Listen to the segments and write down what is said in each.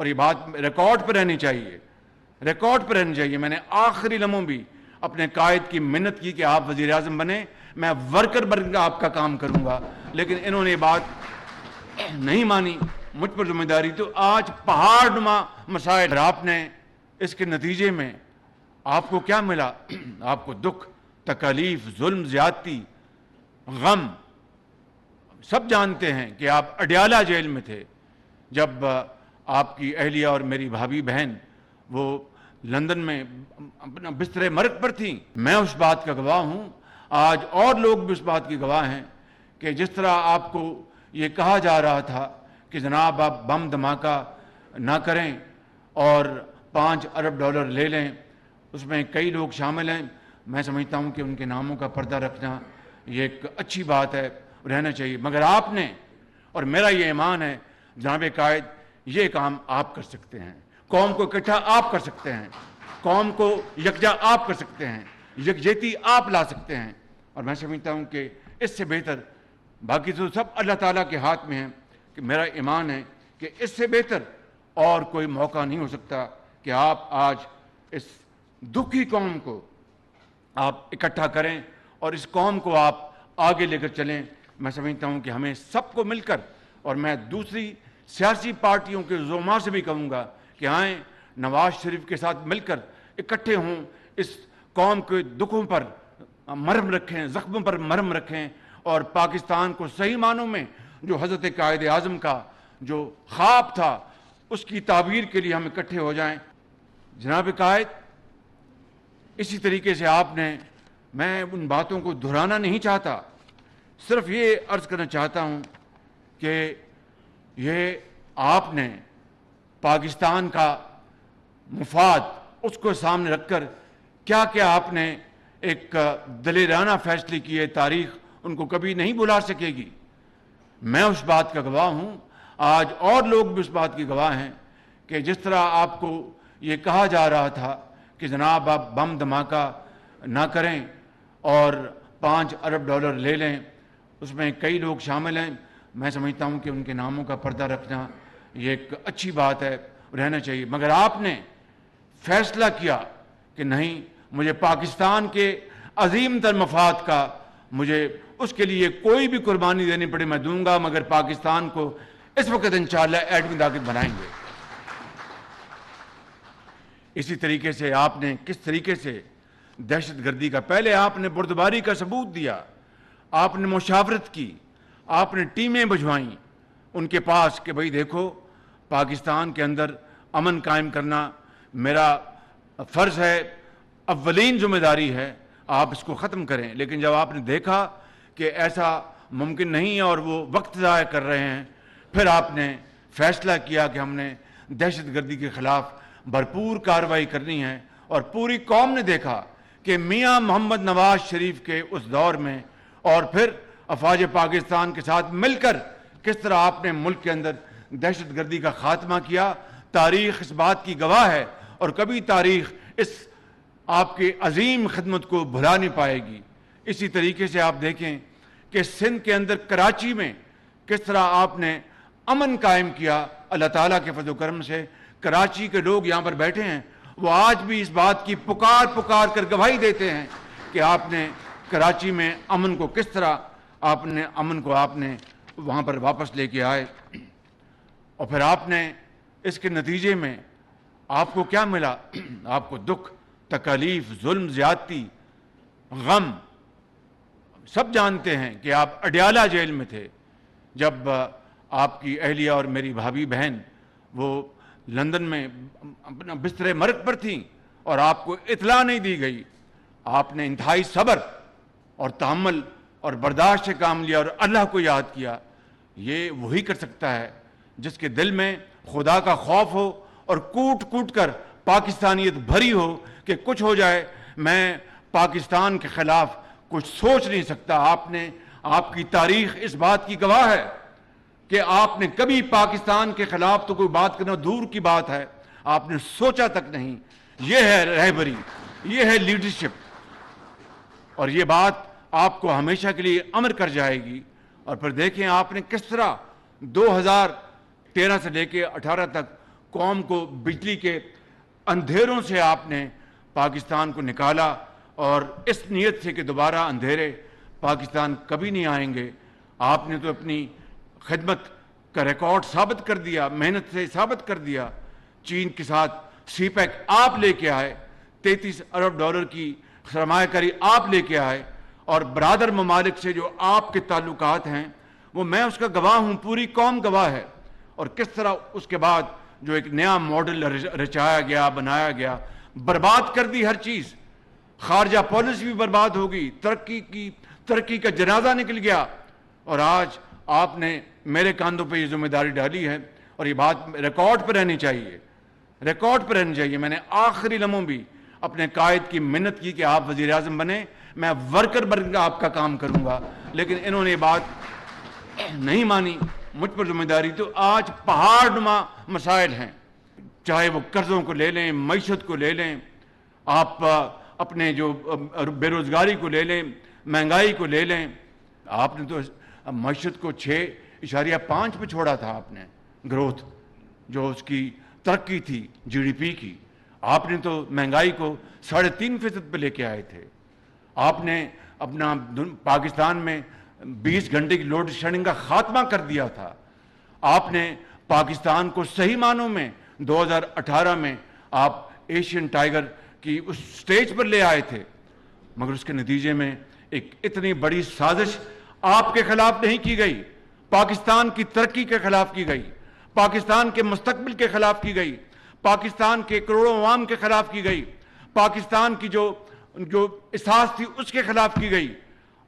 اور یہ بات ریکارڈ پر رہنی چاہیے، ریکارڈ پر رہنی چاہیے۔ میں نے آخری لمحوں بھی اپنے قائد کی منت کی کہ آپ وزیر اعظم بنیں، میں ورکر بن کر آپ کا کام کروں گا، لیکن انہوں نے یہ بات نہیں مانی، مجھ پر ذمہ داری۔ تو آج پہاڑ نما مسائل، آپ نے اس کے نتیجے میں آپ کو کیا ملا؟ آپ کو دکھ، تکالیف، ظلم، زیادتی، غم۔ سب جانتے ہیں کہ آپ اڈیالہ جیل میں تھے جب آپ کی اہلیہ اور میری بھابھی بہن وہ لندن میں اپنا بستر مرگ پر تھیں۔ میں اس بات کا گواہ ہوں، آج اور لوگ بھی اس بات کی گواہ ہیں کہ جس طرح آپ کو یہ کہا جا رہا تھا کہ جناب آپ بم دھماکہ نہ کریں اور $5 ارب لے لیں، اس میں کئی لوگ شامل ہیں۔ میں سمجھتا ہوں کہ ان کے ناموں کا پردہ رکھنا یہ ایک اچھی بات ہے، رہنا چاہیے، مگر آپ نے، اور میرا یہ ایمان ہے جناب قائد، یہ کام آپ کر سکتے ہیں، قوم کو اکٹھا آپ کر سکتے ہیں، قوم کو یکجا آپ کر سکتے ہیں، یکجہتی آپ لا سکتے ہیں، اور میں سمجھتا ہوں کہ اس سے بہتر، باقی تو سب اللہ تعالیٰ کے ہاتھ میں ہیں، کہ میرا ایمان ہے کہ اس سے بہتر اور کوئی موقع نہیں ہو سکتا کہ آپ آج اس دکھی قوم کو آپ اکٹھا کریں اور اس قوم کو آپ آگے لے کر چلیں۔ میں سمجھتا ہوں کہ ہمیں سب کو مل کر، اور میں دوسری سیاسی پارٹیوں کے زعماء سے بھی کہوں گا کہ آئیں، نواز شریف کے ساتھ مل کر اکٹھے ہوں، اس قوم کے دکھوں پر مرہم رکھیں، زخموں پر مرہم رکھیں، اور پاکستان کو صحیح معنوں میں جو حضرت قائد اعظم کا جو خواب تھا اس کی تعبیر کے لیے ہم اکٹھے ہو جائیں۔ جناب قائد، اسی طریقے سے آپ نے، میں ان باتوں کو دہرانا نہیں چاہتا، صرف یہ عرض کرنا چاہتا ہوں کہ یہ آپ نے پاکستان کا مفاد اس کو سامنے رکھ کر کیا کیا آپ نے ایک دلیرانہ فیصلے کیے، تاریخ ان کو کبھی نہیں بھلا سکے گی۔ میں اس بات کا گواہ ہوں، آج اور لوگ بھی اس بات کی گواہ ہیں کہ جس طرح آپ کو یہ کہا جا رہا تھا کہ جناب آپ بم دھماکہ نہ کریں اور $5 ارب لے لیں، اس میں کئی لوگ شامل ہیں۔ میں سمجھتا ہوں کہ ان کے ناموں کا پردہ رکھنا یہ ایک اچھی بات ہے، رہنا چاہیے، مگر آپ نے فیصلہ کیا کہ نہیں، مجھے پاکستان کے عظیم تر مفاد کا، مجھے اس کے لیے کوئی بھی قربانی دینی پڑے میں دوں گا، مگر پاکستان کو اس وقت انشاءاللہ ایٹمی طاقت بنائیں گے۔ اسی طریقے سے آپ نے کس طریقے سے دہشت گردی کا، پہلے آپ نے بردباری کا ثبوت دیا، آپ نے مشاورت کی، آپ نے ٹیمیں بھجوائیں ان کے پاس کہ بھئی دیکھو، پاکستان کے اندر امن قائم کرنا میرا فرض ہے، اولین ذمہ داری ہے، آپ اس کو ختم کریں۔ لیکن جب آپ نے دیکھا کہ ایسا ممکن نہیں ہے اور وہ وقت ضائع کر رہے ہیں، پھر آپ نے فیصلہ کیا کہ ہم نے دہشت گردی کے خلاف بھرپور کارروائی کرنی ہے، اور پوری قوم نے دیکھا کہ میاں محمد نواز شریف کے اس دور میں اور پھر افواج پاکستان کے ساتھ مل کر کس طرح آپ نے ملک کے اندر دہشت گردی کا خاتمہ کیا۔ تاریخ اس بات کی گواہ ہے، اور کبھی تاریخ اس آپ کی عظیم خدمت کو بھلا نہیں پائے گی۔ اسی طریقے سے آپ دیکھیں کہ سندھ کے اندر کراچی میں کس طرح آپ نے امن قائم کیا، اللہ تعالیٰ کے فضل و کرم سے۔ کراچی کے لوگ یہاں پر بیٹھے ہیں، وہ آج بھی اس بات کی پکار کر گواہی دیتے ہیں کہ آپ نے کراچی میں امن کو کس طرح آپ نے وہاں پر واپس لے کے آئے، اور پھر آپ نے اس کے نتیجے میں آپ کو کیا ملا؟ آپ کو دکھ، تکالیف، ظلم، زیادتی، غم۔ سب جانتے ہیں کہ آپ اڈیالہ جیل میں تھے جب آپ کی اہلیہ اور میری بھابھی بہن وہ لندن میں اپنا بستر مرگ پر تھیں اور آپ کو اطلاع نہیں دی گئی۔ آپ نے انتہائی صبر اور تحمل اور برداشت سے کام لیا اور اللہ کو یاد کیا۔ یہ وہی کر سکتا ہے جس کے دل میں خدا کا خوف ہو اور کوٹ کوٹ کر پاکستانیت بھری ہو کہ کچھ ہو جائے میں پاکستان کے خلاف کچھ سوچ نہیں سکتا۔ آپ کی تاریخ اس بات کی گواہ ہے کہ آپ نے کبھی پاکستان کے خلاف تو کوئی بات کرنا دور کی بات ہے، آپ نے سوچا تک نہیں۔ یہ ہے رہبری، یہ ہے لیڈرشپ، اور یہ بات آپ کو ہمیشہ کے لیے امر کر جائے گی۔ اور پھر دیکھیں آپ نے کس طرح 2013 سے لے کے 18 تک قوم کو بجلی کے اندھیروں سے آپ نے پاکستان کو نکالا، اور اس نیت سے کہ دوبارہ اندھیرے پاکستان کبھی نہیں آئیں گے۔ آپ نے تو اپنی خدمت کا ریکارڈ ثابت کر دیا، محنت سے ثابت کر دیا۔ چین کے ساتھ سی پیک آپ لے کے آئے، 33 ارب ڈالر کی سرمایہ کاری آپ لے کے آئے، اور برادر ممالک سے جو آپ کے تعلقات ہیں وہ میں اس کا گواہ ہوں، پوری قوم گواہ ہے۔ اور کس طرح اس کے بعد جو ایک نیا ماڈل رچایا گیا، بنایا گیا، برباد کر دی ہر چیز، خارجہ پالیسی بھی برباد ہو گئی، ترقی کا جنازہ نکل گیا، اور آج آپ نے میرے کاندھوں پہ یہ ذمہ داری ڈالی ہے، اور یہ بات ریکارڈ پہ رہنی چاہیے، ریکارڈ پہ رہنی چاہیے۔ میں نے آخری لمحوں بھی اپنے قائد کی منت کی کہ آپ وزیر اعظم بنے، میں ورکر بن کے آپ کا کام کروں گا، لیکن انہوں نے یہ بات نہیں مانی، مجھ پر ذمہ داری۔ تو آج پہاڑ نما مسائل ہیں، چاہے وہ قرضوں کو لے لیں، معیشت کو لے لیں، آپ اپنے جو بے روزگاری کو لے لیں، مہنگائی کو لے لیں۔ آپ نے تو معیشت کو 6.5 پہ چھوڑا تھا، آپ نے گروتھ جو اس کی ترقی تھی جی ڈی پی کی، آپ نے تو مہنگائی کو 3.5% پہ لے کے آئے تھے۔ آپ نے اپنا پاکستان میں 20 گھنٹے کی لوڈ شیڈنگ کا خاتمہ کر دیا تھا۔ آپ نے پاکستان کو صحیح معنوں میں 2018 میں آپ ایشین ٹائیگر کی اس سٹیج پر لے آئے تھے، مگر اس کے نتیجے میں ایک اتنی بڑی سازش آپ کے خلاف نہیں کی گئی، پاکستان کی ترقی کے خلاف کی گئی، پاکستان کے مستقبل کے خلاف کی گئی، پاکستان کے کروڑوں عوام کے خلاف کی گئی، پاکستان کی جو اساس تھی اس کے خلاف کی گئی،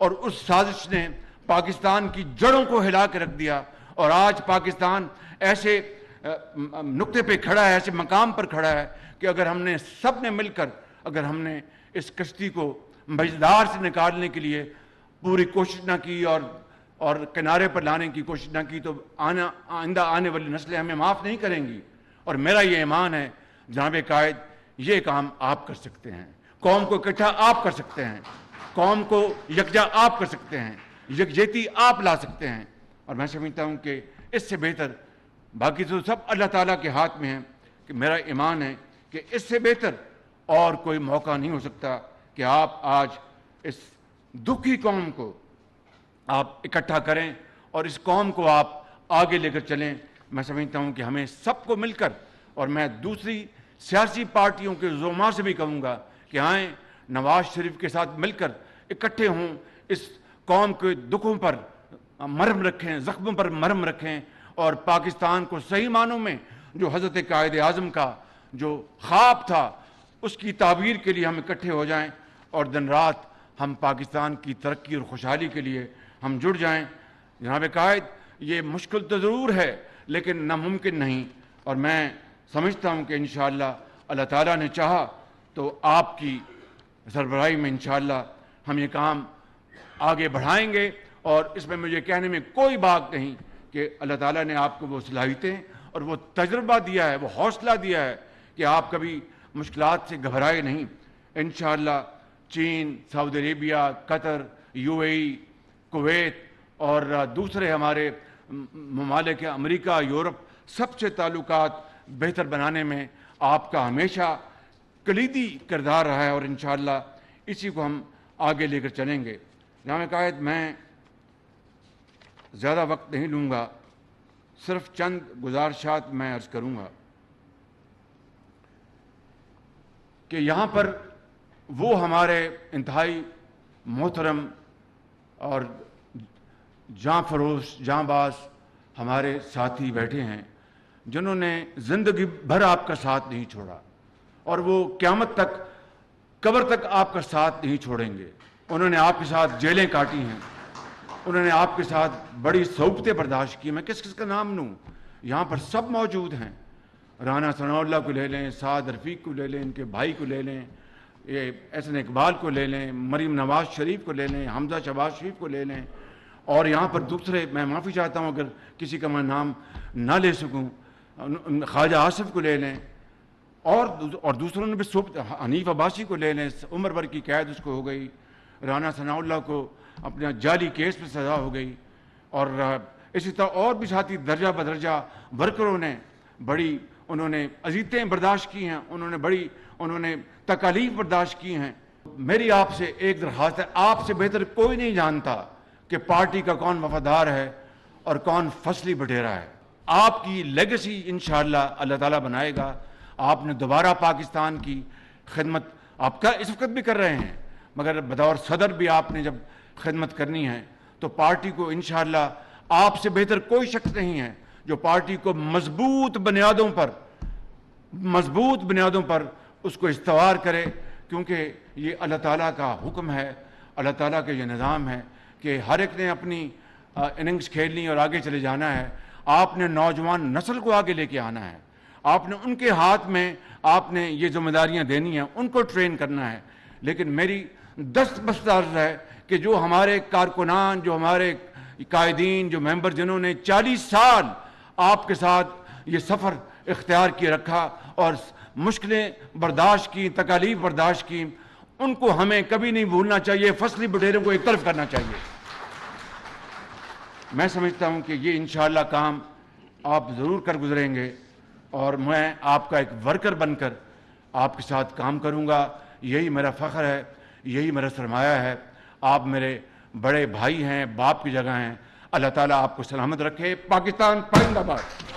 اور اس سازش نے پاکستان کی جڑوں کو ہلا کے رکھ دیا، اور آج پاکستان ایسے نقطے پہ کھڑا ہے، ایسے مقام پر کھڑا ہے کہ اگر ہم نے سب نے مل کر، اگر ہم نے اس کشتی کو مجدار سے نکالنے کے لیے پوری کوشش نہ کی اور کنارے پر لانے کی کوشش نہ کی، تو آئندہ آنے والی نسلیں ہمیں معاف نہیں کریں گی۔ اور میرا یہ ایمان ہے جناب قائد، یہ کام آپ کر سکتے ہیں، قوم کو اکٹھا آپ کر سکتے ہیں، قوم کو یکجا آپ کر سکتے ہیں، یکجہتی آپ لا سکتے ہیں، اور میں سمجھتا ہوں کہ اس سے بہتر، باقی تو سب اللہ تعالیٰ کے ہاتھ میں ہیں، کہ میرا ایمان ہے کہ اس سے بہتر اور کوئی موقع نہیں ہو سکتا کہ آپ آج اس دکھی قوم کو آپ اکٹھا کریں اور اس قوم کو آپ آگے لے کر چلیں۔ میں سمجھتا ہوں کہ ہمیں سب کو مل کر، اور میں دوسری سیاسی پارٹیوں کے زعماء سے بھی کہوں گا کہ آئیں، نواز شریف کے ساتھ مل کر اکٹھے ہوں، اس قوم کے دکھوں پر مرہم رکھیں، زخموں پر مرہم رکھیں، اور پاکستان کو صحیح معنوں میں جو حضرت قائد اعظم کا جو خواب تھا اس کی تعبیر کے لیے ہم اکٹھے ہو جائیں، اور دن رات ہم پاکستان کی ترقی اور خوشحالی کے لیے ہم جڑ جائیں۔ جناب قائد، یہ مشکل تو ضرور ہے لیکن ناممکن نہیں، اور میں سمجھتا ہوں کہ انشاءاللہ اللہ تعالیٰ نے چاہا تو آپ کی سربراہی میں انشاءاللہ ہم یہ کام آگے بڑھائیں گے، اور اس میں مجھے کہنے میں کوئی بات نہیں کہ اللہ تعالیٰ نے آپ کو وہ صلاحیتیں اور وہ تجربہ دیا ہے، وہ حوصلہ دیا ہے کہ آپ کبھی مشکلات سے گھبرائے نہیں۔ انشاءاللہ چین، سعودی عربیہ، قطر، یو اے ای، کویت اور دوسرے ہمارے ممالک امریکہ، یورپ، سب سے تعلقات بہتر بنانے میں آپ کا ہمیشہ کلیدی کردار رہا ہے، اور انشاءاللہ اسی کو ہم آگے لے کر چلیں گے۔ جناب قائد، میں زیادہ وقت نہیں لوں گا، صرف چند گزارشات میں عرض کروں گا کہ یہاں پر وہ ہمارے انتہائی محترم اور جاں فروش، جاں باز ہمارے ساتھی بیٹھے ہیں جنہوں نے زندگی بھر آپ کا ساتھ نہیں چھوڑا، اور وہ قیامت تک، قبر تک آپ کا ساتھ نہیں چھوڑیں گے۔ انہوں نے آپ کے ساتھ جیلیں کاٹی ہیں، انہوں نے آپ کے ساتھ بڑی صعوبتیں برداشت کی۔ میں کس کس کا نام لوں؟ یہاں پر سب موجود ہیں، رانا ثناء اللہ کو لے لیں، سعد رفیق کو لے لیں، ان کے بھائی کو لے لیں، یہ احسن اقبال کو لے لیں، مریم نواز شریف کو لے لیں، حمزہ شہباز شریف کو لے لیں، اور یہاں پر دوسرے، میں معافی چاہتا ہوں اگر کسی کا میں نام نہ لے سکوں، خواجہ آصف کو لے لیں، اور دوسروں نے بھی حنیف عباسی کو لے لیں، عمر بھر کی قید اس کو ہو گئی، رانا ثناء اللہ کو اپنے جعلی کیس میں سزا ہو گئی، اور اسی طرح اور بھی ساتھی درجہ بدرجہ ورکروں نے بڑی انہوں نے اذیتیں برداشت کی ہیں، انہوں نے تکالیف برداشت کی ہیں۔ میری آپ سے ایک درخواست ہے، آپ سے بہتر کوئی نہیں جانتا کہ پارٹی کا کون وفادار ہے اور کون فصلی بٹیرا ہے۔ آپ کی لیگیسی انشاءاللہ اللہ تعالیٰ بنائے گا۔ آپ نے دوبارہ پاکستان کی خدمت آپ کا اس وقت بھی کر رہے ہیں، مگر بطور صدر بھی آپ نے جب خدمت کرنی ہے تو پارٹی کو انشاءاللہ آپ سے بہتر کوئی شخص نہیں ہے جو پارٹی کو مضبوط بنیادوں پر اس کو استوار کرے، کیونکہ یہ اللہ تعالیٰ کا حکم ہے، اللہ تعالیٰ کا یہ نظام ہے کہ ہر ایک نے اپنی اننگز کھیلنی اور آگے چلے جانا ہے۔ آپ نے نوجوان نسل کو آگے لے کے آنا ہے، آپ نے ان کے ہاتھ میں آپ نے یہ ذمہ داریاں دینی ہیں، ان کو ٹرین کرنا ہے۔ لیکن میری دست عرض ہے کہ جو ہمارے کارکنان، جو ہمارے قائدین، جو ممبر جنہوں نے 40 سال آپ کے ساتھ یہ سفر اختیار کیے رکھا اور مشکلیں برداشت کی، تکالیف برداشت کی، ان کو ہمیں کبھی نہیں بھولنا چاہیے، فصلی بٹیروں کو ایک طرف کرنا چاہیے۔ میں سمجھتا ہوں کہ یہ انشاءاللہ کام آپ ضرور کر گزریں گے، اور میں آپ کا ایک ورکر بن کر آپ کے ساتھ کام کروں گا۔ یہی میرا فخر ہے، یہی میرا سرمایہ ہے۔ آپ میرے بڑے بھائی ہیں، باپ کی جگہ ہیں۔ اللہ تعالیٰ آپ کو سلامت رکھے۔ پاکستان پائندہ باد۔